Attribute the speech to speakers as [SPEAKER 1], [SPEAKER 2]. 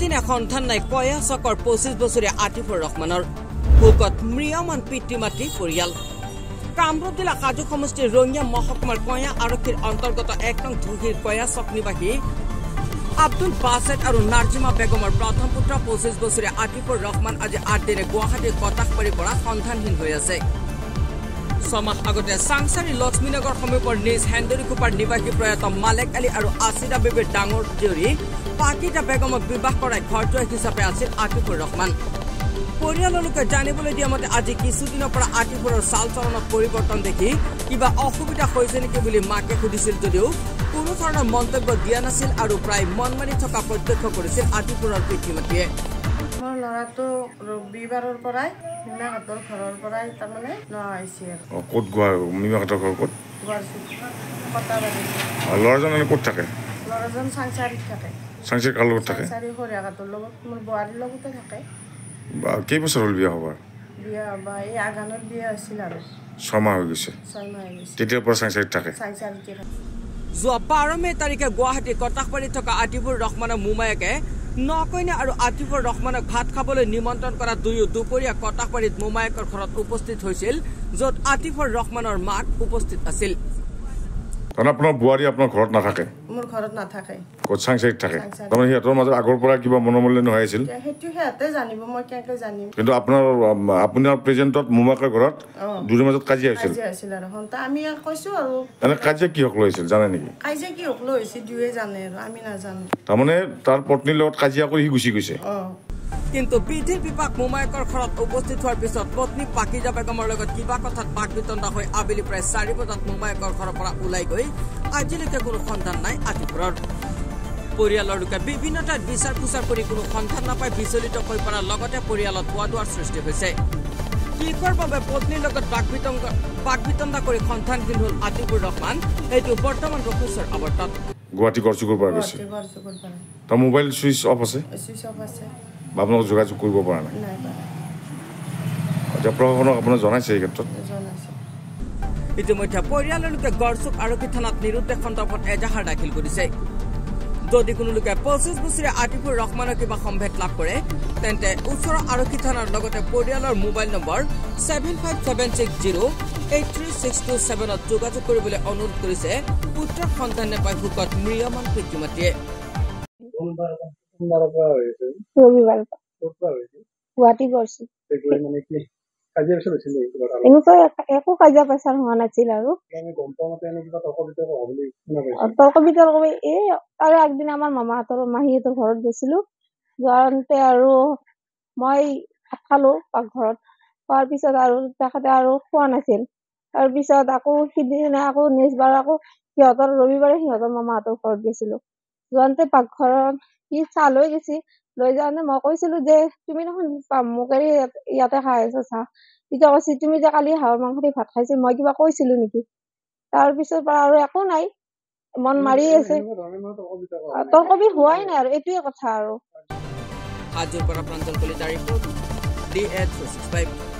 [SPEAKER 1] দিনে সন্ধান নাই কয়া চকৰ 25 বছৰীয়া আতিফুৰ ৰহমানৰ ভোকত ম্ৰিয়মান পিতৃ মাতৃ পৰিয়াল কামৰূপ জিলা কাজু সমষ্টিৰ ৰঙিয়া মহকুমাৰ কয়া আৰক্ষীৰ অন্তৰ্গত 1 নং ধুহিৰ কয়া চক নিবাসী আব্দুল বাছেট আৰু নাৰ্জিমা বেগমৰ প্ৰথম পুত্ৰ 25 বছৰীয়া আতিফুৰ ৰহমান আজি 8 দিনে গুৱাহাটীৰ কটাকবাৰীৰ পৰা সন্ধানহীন হৈ আছে সমাজ আগতে সাংসাৰী লক্ষ্মীনগৰ সমীপৰ নিজ হেন্দৰিখোপাৰ নিবাসী প্ৰয়াত মালেক আলী আৰু আছিৰা বেবীৰ ডাঙৰ জীয়ৰী পাকিতা বেগমক বিবাহ কৰাই ঘৰটোৱা হিচাপে আছিল আতিফুৰ ৰহমান পৰিয়ালৰ লোকে জানিবলৈ দিয়া মতে আজি কিছুদিনৰ পৰা আতিফুৰৰ চাল চলনত পৰিৱৰ্তন দেখি কিবা অসুবিধা হৈছে নেকি বুলি মাকে সুধিছিল যদিও কোনো ধৰণৰ মন্তব্য দিয়া নাছিল আৰু প্ৰায় মনমানি থকা প্ৰত্যক্ষ কৰিছিল আতিফুৰৰ পিতৃ মাতৃয়ে
[SPEAKER 2] মোৰ ল'ৰাটো ৰবিবাৰৰ পৰাই মিমাহঁতৰ ঘৰৰ পৰাই তাৰমানে নহৈছে
[SPEAKER 3] ক'ত গোৱা মিমাহঁতৰ ঘৰ ক'ত ল'ৰাজন ক'ত থাকে
[SPEAKER 2] ল'ৰাজন চাংচাৰীত থাকে
[SPEAKER 3] চাংচাৰী কাৰ লগত থাকে
[SPEAKER 2] চাংচাৰী সৰিয়াঘাটৰ লগত মোৰ বোৱাৰীৰ লগতে থাকে
[SPEAKER 3] কেইবছৰ হ'ল বিয়া হ'বৰ
[SPEAKER 2] বিয়া বা এই আগানত বিয়া হৈছিল আৰু
[SPEAKER 3] 6 মাহ হৈ গৈছে তেতিয়াৰ পৰা চাংচাৰীত থাকে
[SPEAKER 1] যোৱা 12 মে তাৰিখে গুৱাহাটীৰ কটাকবাৰীত থকা আতিফুৰ ৰহমানৰ মোমায়েকে নকইনা আৰু আতিফুৰ ৰহমানক ভাত খাবলৈ নিমন্ত্ৰণ কৰা দুপৰীয়া কটাকবাৰীত মোমায়েকৰ ঘৰত উপস্থিত হৈছিল য'ত আতিফুৰ ৰহমানৰ মাক উপস্থিত আছিল
[SPEAKER 3] আপোনাৰ বোৱাৰী আপোনাৰ ঘৰত নাথাকে
[SPEAKER 2] মোৰ ঘৰত নাথাকে
[SPEAKER 3] ক'ত চাংচাৰীত থাকে তাৰমানে সিহঁতৰ মাজত আগৰ পৰা কিবা মনোমালিন্য নোহোৱা আছিল
[SPEAKER 2] সেইটো সিহঁতে জানিব মই কেনেকৈ জানিম
[SPEAKER 3] কিন্তু আপোনাৰ প্ৰেজেণ্টত মোমায়েকৰ ঘৰত দুজনৰ মাজত কাজিয়া হৈছিল
[SPEAKER 2] আৰু আমি কৈছোঁ আৰু
[SPEAKER 3] এনে কাজিয়া কিহক লৈ হৈছিল জানে নেকি
[SPEAKER 2] কাজিয়া কিহক লৈ হৈছিল দুয়ে জানে আৰু আমি নাজানো
[SPEAKER 3] তাৰমানে তাৰ পত্নীৰ লগত কাজিয়া কৰি সি গুচি গৈছে
[SPEAKER 1] কিন্তু বিধিৰ বিপাক মোমায়েকৰ ঘৰত উপস্থিত হোৱাৰ পিছত পত্নী পাকিজা বেগমৰ লগত কিবা কথাত বাক বিতণ্ডা হৈ আবেলি প্ৰায় 4 বজাত মোমায়েকৰ ঘৰৰ পৰা ওলাই গৈ আজিলৈকে কোনো সন্ধান নাই আতিফুৰৰ পৰিয়ালৰ লোকে বিভিন্ন ঠাইত বিচাৰ খোচাৰ কৰি কোনো সন্ধান নাপাই বিচলিত হৈ পৰাৰ লগতে পৰিয়ালত হোৱা সৃষ্টি হৈছে কিকৰ বাবে পত্নীৰ লগত বাক বিতণ্ডা কৰি সন্ধানহীন হ'ল আতিফুৰ ৰহমান এইটো বৰ্তমান ৰঘুচৰ আৱৰ্তত
[SPEAKER 3] গুৱাহাটী গড়চুকৰ পৰা গৈছে তাৰ মোবাইল ছুইচ অফ আছে আপোনালোক যোগাযোগ কৰিব পৰা নাই এতিয়া প্ৰশাসনক আপোনাক জনাইছে এই ক্ষেত্ৰত
[SPEAKER 1] ইতিমধ্যে পৰিয়ালৰ লোকে গড়চুক আৰক্ষী থানাত নিৰুদ্দেশ সন্দৰ্ভত এজাহাৰ দাখিল কৰিছে যদি কোনো লোকে 25 বছৰীয়া আতিফুৰ ৰহমানৰ কিবা সম্ভেদ লাভ কৰে তেন্তে ওচৰৰ আৰক্ষী থানাৰ লগতে পৰিয়ালৰ মোবাইল নম্বৰ 7576083627ত যোগাযোগ কৰিবলৈ অনুৰোধ কৰিছে পুত্ৰৰ সন্ধান নাপাই ভোকত ম্ৰিয়মান পিতৃ মাতৃয়ে
[SPEAKER 4] গুৱাহাটী গৈছো এনেকুৱা একো কাজিয়া পেচাল হোৱা নাছিল আৰু তৰ্ক বিতৰ্ক এই তাৰে আগদিনা আমাৰ মাহীহঁতৰ ঘৰত গৈছিলো যাওঁতে আৰু মই ভাত খালো পাকঘৰত খোৱাৰ পিছত আৰু তেখেতে আৰু খোৱা নাছিল তাৰপিছত আকৌ সিদিনা আকৌ নেক্সটবাৰ আকৌ ৰবিবাৰে সিহঁতৰ মামাহঁতৰ ঘৰত গৈছিলো যাওঁতে পাকঘৰত সি চাহ লৈ গৈছি লৈ যাওঁতে মই কৈছিলো যে তুমি দেখোন মোকেৰি ইয়াতে খাই আছা চাহ তেতিয়া কৈছি তুমি যে কালি হাঁহৰ মাংস দি ভাত খাইছিল মই কিবা কৈছিলো নেকি তাৰপিছত আৰু একো নাই মন মাৰি আছে তৰ্কবি হোৱাই নাই আৰু এইটোৱে কথা আৰু
[SPEAKER 1] আজিৰ পৰা প্ৰাঞ্জল কলিতাৰ ৰিপৰ্ট DH365